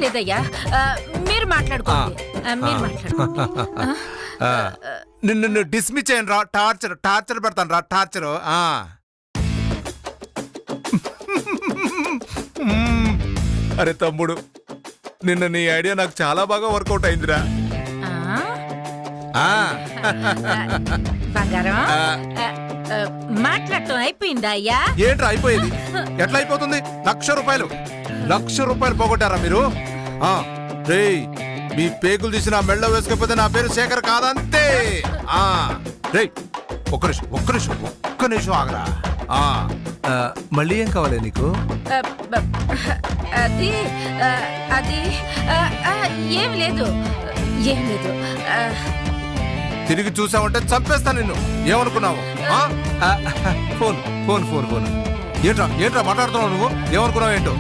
లేదయ్యా, మీరు మాట్లాడుకోండి. మీరు మాట్లాడుకోండి. నిన్ను డిస్మిస్ చేయను రా. టార్చర్ పెడతాను రా. టార్చర్. అరే తమ్ముడు, నిన్న నీ ఐడియా నాకు చాలా బాగా వర్కౌట్ అయిందిరా. బంగారం, మాట్లాడటం అయిపోయిందా అయ్యా? ఏంట్రా అయిపోయేది? ఎట్లా అయిపోతుంది? లక్ష రూపాయలు పోగొట్టారా మీరు? రేయ్, మీ పేగులు తీసి నా మెళ్ళ వేసుకోకపోతే నా పేరు శేఖర్ కాదంతే. రేయ్, ఒక్క నిమిషం ఆగరా. మళ్ళీ ఏం కావాలి నీకు? అది అది ఏం లేదు. తిరిగి చూసావంటే చంపేస్తా నిన్ను. ఏమనుకున్నావు? ఫోన్ ఏంట్రా మాట్లాడుతున్నావు నువ్వు? ఏమనుకున్నావు ఏంటో?